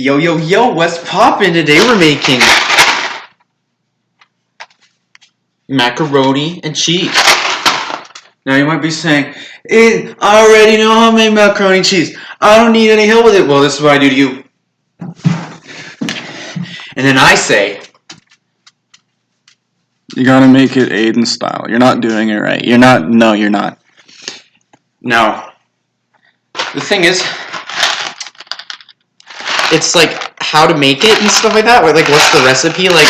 Yo, yo, yo, what's poppin'? Today we're making macaroni and cheese. Now you might be saying, I already know how to make macaroni and cheese. I don't need any help with it. Well, this is what I do to you. And then I say, you gotta make it Aiden-Style. You're not doing it right. You're not. No, you're not. no. The thing is, it's like how to make it and stuff like that. Or like, what's the recipe? Like,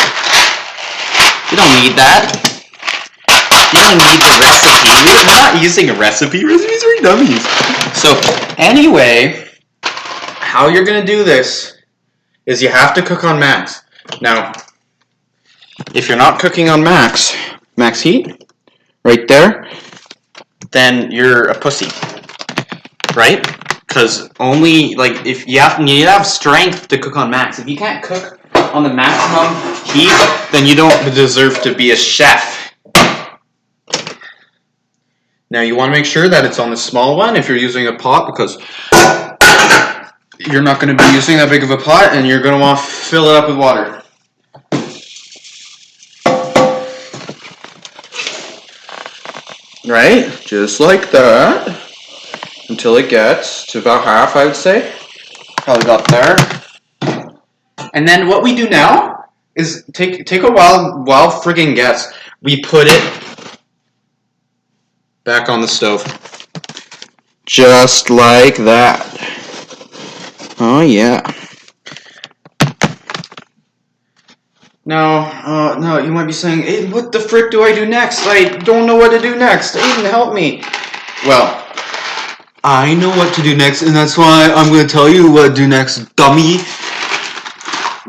you don't need that. You don't need the recipe. We're not using a recipe. Recipes are dummies. So, anyway, how you're going to do this is you have to cook on max. Now, if you're not cooking on max heat, right there, then you're a pussy. Right? Because only, like, if you need to have strength to cook on max. If you can't cook on the maximum heat, then you don't deserve to be a chef. Now you want to make sure that it's on the small one if you're using a pot, because you're not going to be using that big of a pot and you're going to want to fill it up with water. Right? Just like that. Until it gets to about half, I would say. Probably got there. And then what we do now is take a wild friggin' guess. We put it back on the stove. Just like that. Oh yeah. No, you might be saying, Aiden, what the frick do I do next? I don't know what to do next. Aiden, help me. Well, I know what to do next, and that's why I'm going to tell you what to do next, dummy.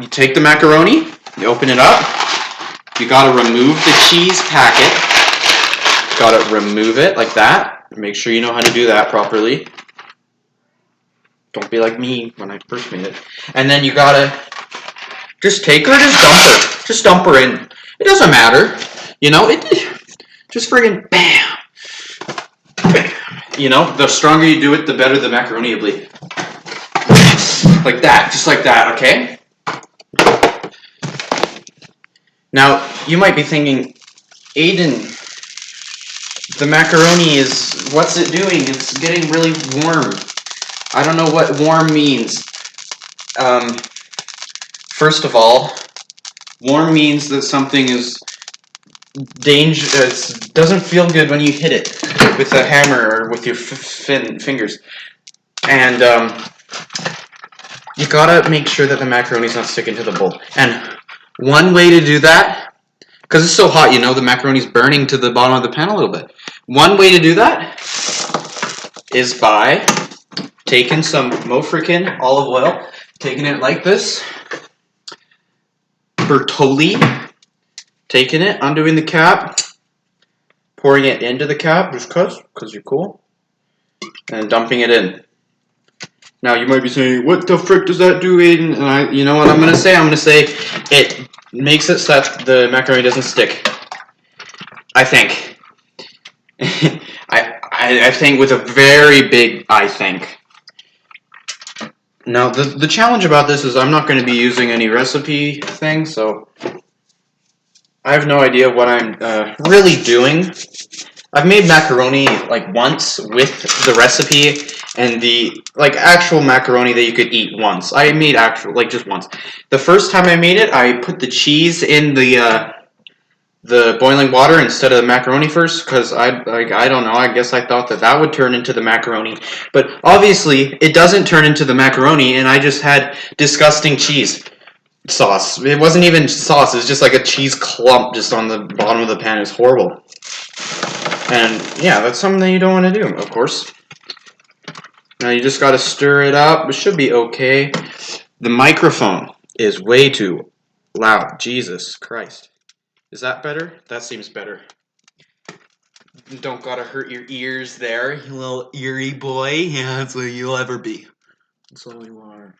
You take the macaroni, you open it up, you got to remove the cheese packet. Got to remove it like that. Make sure you know how to do that properly. Don't be like me when I first made it. And then you got to just take her, just dump her. Just dump her in. It doesn't matter. You know, just friggin' bam. You know, the stronger you do it, the better the macaroni will be. Like that, just like that, okay? Now, you might be thinking, Aiden, the macaroni is, what's it doing? It's getting really warm. I don't know what warm means. First of all, warm means that something is dangerous. It doesn't feel good when you hit it with a hammer or with your fingers. And you gotta make sure that the macaroni's not sticking to the bowl. And one way to do that, because it's so hot, you know, the macaroni's burning to the bottom of the pan a little bit. One way to do that is by taking some freaking olive oil, taking it like this, Bertolli, taking it, undoing the cap, pouring it into the cap, just because you're cool, and dumping it in. Now you might be saying, what the frick does that do, Aiden? And you know what I'm going to say? I'm going to say it makes it so that the macaroni doesn't stick. I think. I think with a very big I think. Now the challenge about this is I'm not going to be using any recipe thing, so I have no idea what I'm really doing. I've made macaroni like once with the recipe and the like actual macaroni that you could eat once. I made actual like just once. The first time I made it, I put the cheese in the boiling water instead of the macaroni first because I don't know. I guess I thought that would turn into the macaroni, but obviously it doesn't turn into the macaroni, and I just had disgusting cheese sauce. It wasn't even sauce. It was just like a cheese clump just on the bottom of the pan. It was horrible. And yeah, that's something that you don't want to do, of course. Now you just got to stir it up. It should be okay. The microphone is way too loud. Jesus Christ. Is that better? That seems better. You don't gotta hurt your ears there, you little eerie boy. Yeah, that's what you'll ever be. That's all you are.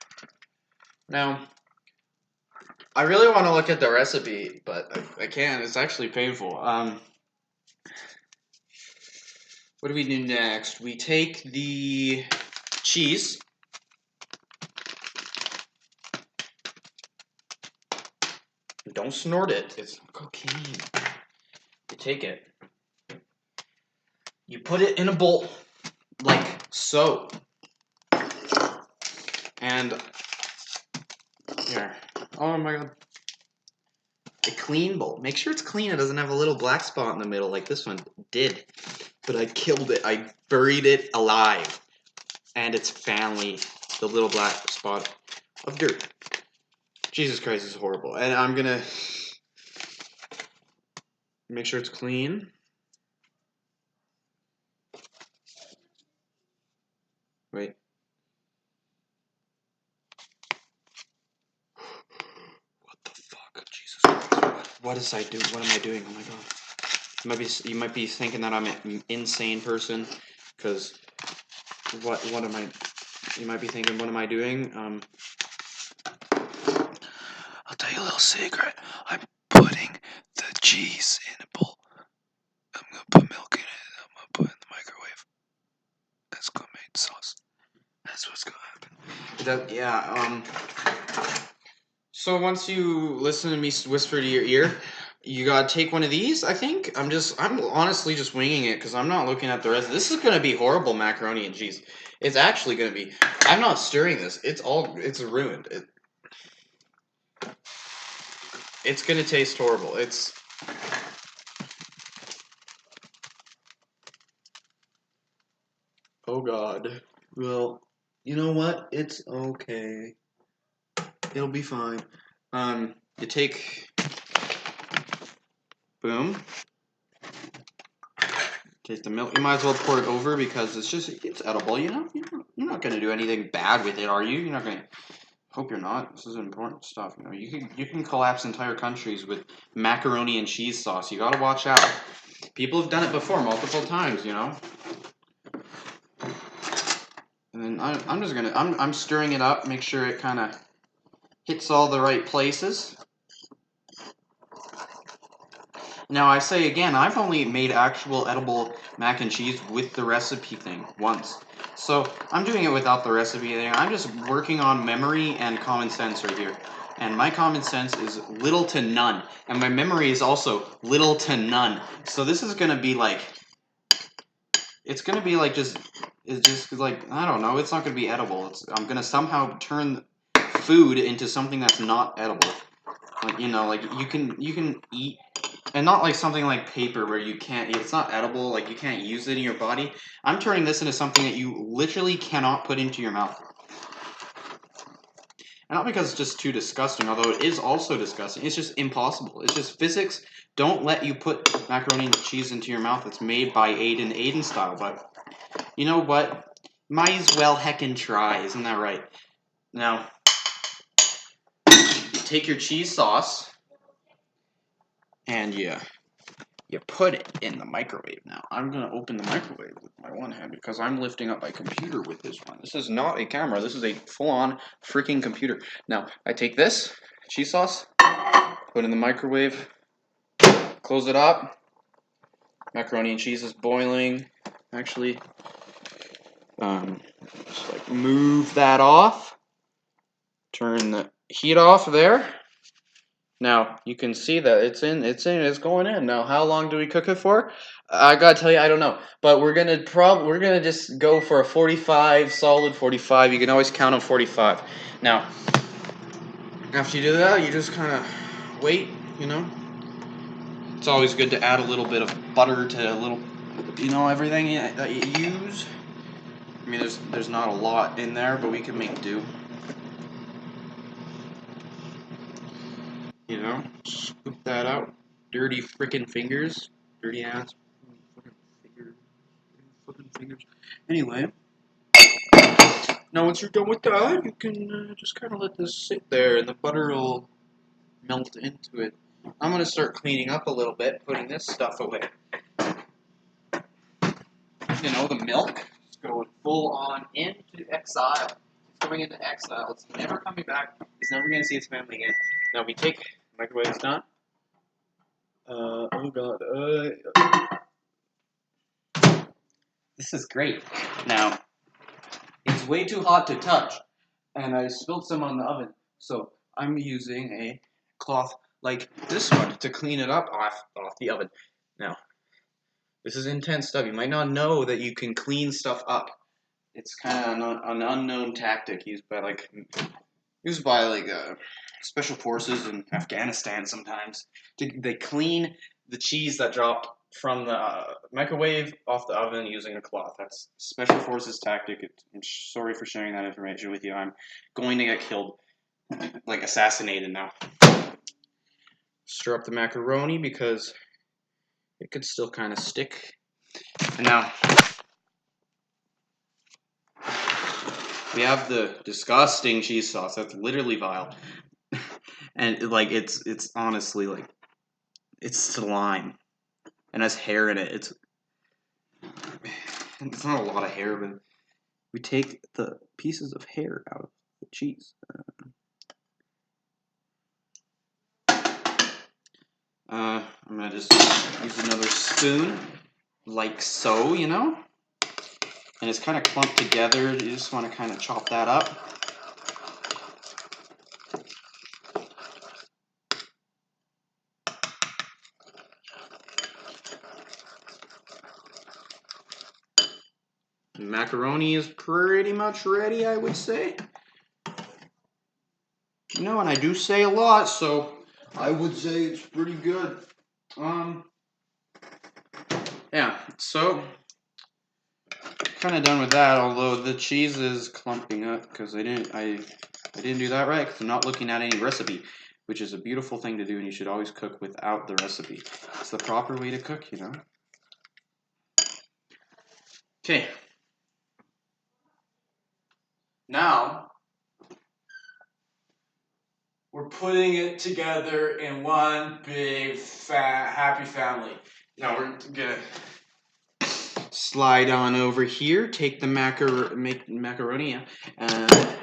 Now, I really want to look at the recipe, but I can't. It's actually painful. What do we do next? We take the cheese. don't snort it. It's cocaine. You take it. You put it in a bowl, like so. And here. Oh my god. A clean bowl. Make sure it's clean. It doesn't have a little black spot in the middle like this one did. But I killed it. I buried it alive. And its family, the little black spot of dirt. Jesus Christ, this is horrible. And I'm gonna make sure it's clean. Wait. What the fuck? Jesus Christ. What is I doing? What am I doing? Oh my god. You might be thinking that I'm an insane person, because what am I? You might be thinking, what am I doing? I'll tell you a little secret. I'm putting the cheese in a bowl. I'm gonna put milk in it. I'm gonna put it in the microwave. That's gonna make sauce. That's what's gonna happen. So once you listen to me whisper to your ear, you gotta take one of these. I think I'm honestly just winging it because I'm not looking at the rest. This is gonna be horrible macaroni and cheese. It's actually gonna be. I'm not stirring this. It's ruined. It's gonna taste horrible. Oh god. Well, you know what? It's okay. It'll be fine. You take, boom. Take the milk. You might as well pour it over because it's edible. You know, you're not gonna do anything bad with it, are you? You're not gonna. Hope you're not. This is important stuff. You know, you can collapse entire countries with macaroni and cheese sauce. You gotta watch out. People have done it before multiple times. You know. And then I'm stirring it up. Make sure it kind of hits all the right places. Now, I say again, I've only made actual edible mac and cheese with the recipe thing once. So, I'm doing it without the recipe thing. I'm just working on memory and common sense right here. And my common sense is little to none. And my memory is also little to none. So this is going to be like... It's going to be like it's just like, I don't know, it's not going to be edible. I'm going to somehow turn food into something that's not edible. Like, you know, like you can eat, and not like something like paper where you can't eat. It's not edible, like you can't use it in your body. I'm turning this into something that you literally cannot put into your mouth. And not because it's just too disgusting, although it is also disgusting. It's just impossible. It's just physics don't let you put macaroni and cheese into your mouth. It's made by Aiden-Style, but you know what? Might as well heckin' try, isn't that right? Now, you take your cheese sauce, and you put it in the microwave. Now, I'm going to open the microwave with my one hand because I'm lifting up my computer with this one. This is not a camera. This is a full-on freaking computer. Now, I take this cheese sauce, put it in the microwave, close it up. Macaroni and cheese is boiling. Actually, just like move that off. Turn the heat off there. Now, you can see that it's going in. Now, how long do we cook it for? I gotta tell you, I don't know. But we're gonna just go for a 45, solid 45. You can always count on 45. Now, after you do that, you just kind of wait, you know? It's always good to add a little bit of butter to a little, you know, everything that you use. I mean, there's not a lot in there, but we can make do. You know, scoop that out. Dirty freaking fingers. Dirty ass fucking fingers. Anyway, now once you're done with that, you can just kind of let this sit there, and the butter will melt into it. I'm gonna start cleaning up a little bit, putting this stuff away. You know, the milk is going full on into exile. It's going into exile. It's never coming back. It's never gonna see its family again. Now we take microwave is done. Oh god. This is great. Now, it's way too hot to touch, and I spilled some on the oven, so I'm using a cloth like this one to clean it up off the oven. Now, this is intense stuff. You might not know that you can clean stuff up. It's kind of an unknown tactic used by like special forces in Afghanistan sometimes. They clean the cheese that dropped from the microwave off the oven using a cloth. That's special forces tactic. I'm sorry for sharing that information with you. I'm going to get killed, like assassinated now. Stir up the macaroni because it could still kind of stick. And now we have the disgusting cheese sauce. That's literally vile. And like it's honestly like it's slime and has hair in it. It's not a lot of hair, but we take the pieces of hair out of the cheese. I'm gonna just use another spoon, like so, you know? And it's kind of clumped together. You just want to kind of chop that up. Macaroni is pretty much ready, I would say. You know, and I do say a lot, so I would say it's pretty good. Yeah, so kind of done with that. Although the cheese is clumping up because I didn't do that right. Because I'm not looking at any recipe, which is a beautiful thing to do, and you should always cook without the recipe. It's the proper way to cook, you know. Okay. Now we're putting it together in one big fat happy family. Now we're gonna slide on over here, take the macaroni, and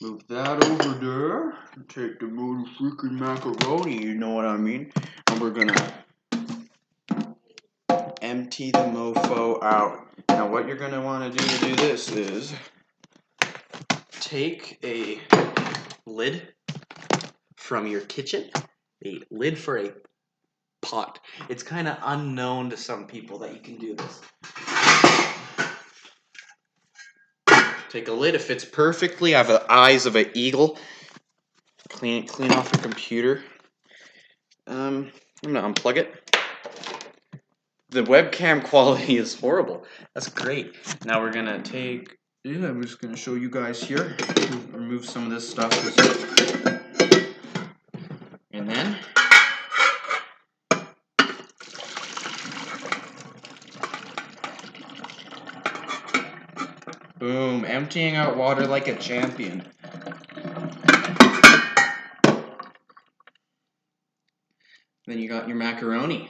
move that over there. Take the motherfucking macaroni, you know what I mean? And we're gonna empty the mofo out. Now what you're gonna wanna do to do this is take a lid from your kitchen, a lid for a pot. It's kind of unknown to some people that you can do this. Take a lid, it fits perfectly. I have the eyes of an eagle. Clean off the computer. I'm gonna unplug it. The webcam quality is horrible. That's great. Now we're gonna take. Yeah, I'm just gonna show you guys here. Remove some of this stuff, and then. Boom, emptying out water like a champion. Then you got your macaroni.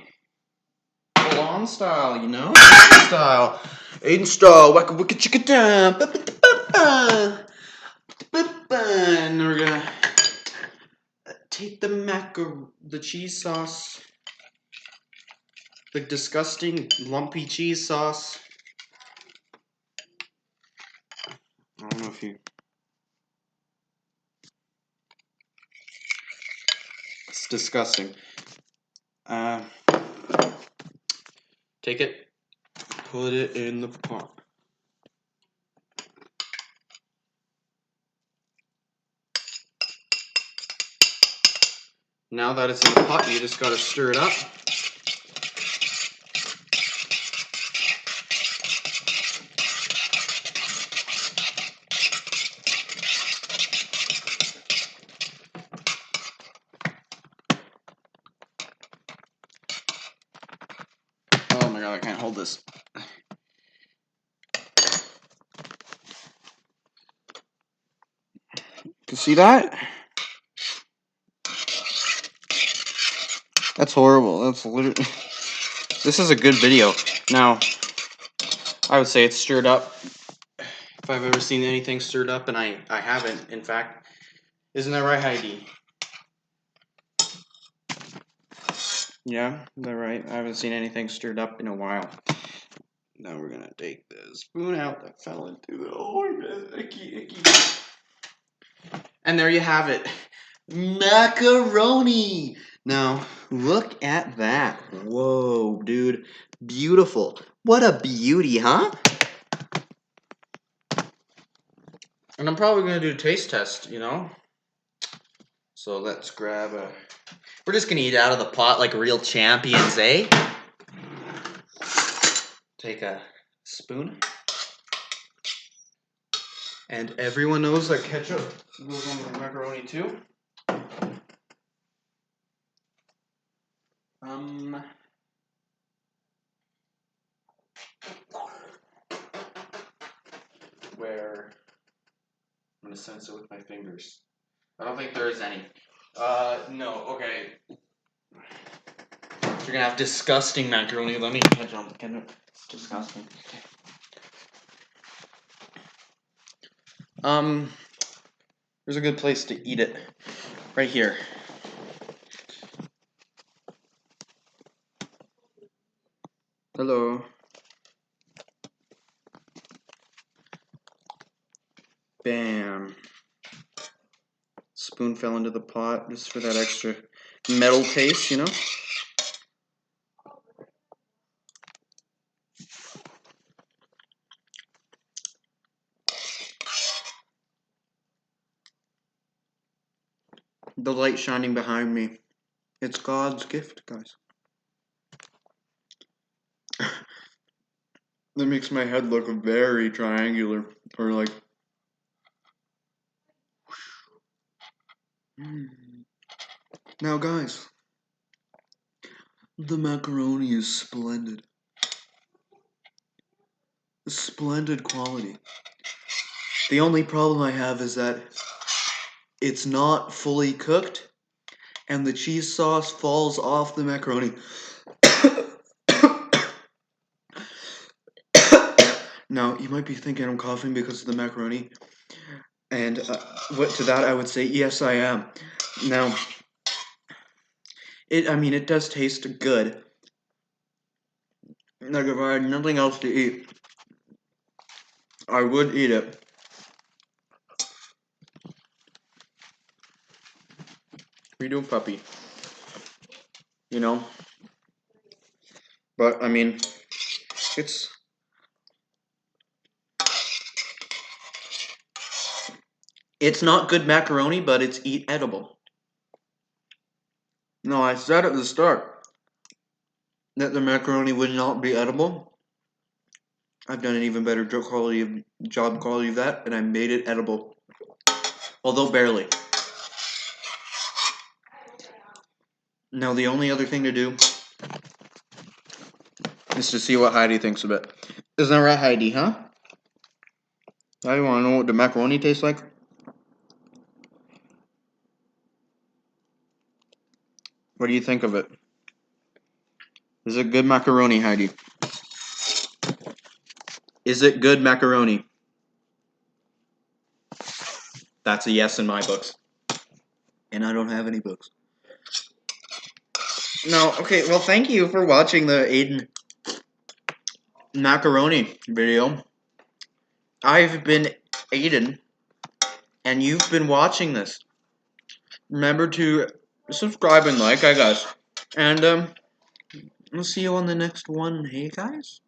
Full-on style, you know? Aiden-Style. Aiden-Style, wacka wicka chicka down. And we're gonna take the cheese sauce, the disgusting lumpy cheese sauce. I don't know if you. It's disgusting. Take it, put it in the pot. Now that it's in the pot, you just gotta stir it up. Oh my god, I can't hold this. You see that? That's horrible. That's literally. This is a good video. Now, I would say it's stirred up. If I've ever seen anything stirred up, and I haven't, in fact. Isn't that right, Heidi? Yeah, is that right? I haven't seen anything stirred up in a while. Now we're gonna take the spoon out that fell into the. Oh, icky. And there you have it. Macaroni! Now, look at that. Whoa, dude. Beautiful. What a beauty, huh? And I'm probably going to do a taste test, you know? So let's grab a... We're just going to eat out of the pot like real champions, eh? Take a spoon. And everyone knows that ketchup goes on the macaroni too. Where I'm gonna sense it with my fingers. I don't think there is any. No. Okay. You're gonna have disgusting macaroni. Let me catch on. It's disgusting. There's a good place to eat it. Right here. Hello. Bam. Spoon fell into the pot just for that extra metal taste, you know? The light shining behind me. It's God's gift, guys. That makes my head look very triangular. Or like... Now, guys. The macaroni is splendid. Splendid quality. The only problem I have is that it's not fully cooked and the cheese sauce falls off the macaroni. Now, you might be thinking I'm coughing because of the macaroni. And what to that I would say, yes, I am. Now, it does taste good. Like, if I had nothing else to eat, I would eat it. We do, puppy. You know? But, I mean, it's... It's not good macaroni, but it's edible. No, I said at the start that the macaroni would not be edible. I've done an even better job quality of that, and I made it edible. Although barely. Now the only other thing to do is to see what Heidi thinks of it. Isn't that right, Heidi, huh? Now you want to know what the macaroni tastes like? What do you think of it? Is it good macaroni, Heidi? Is it good macaroni? That's a yes in my books. And I don't have any books. No, okay, well, thank you for watching the Aiden macaroni video. I've been Aiden, and you've been watching this. Remember to subscribe and like, I guess. And, we'll see you on the next one. Hey, guys?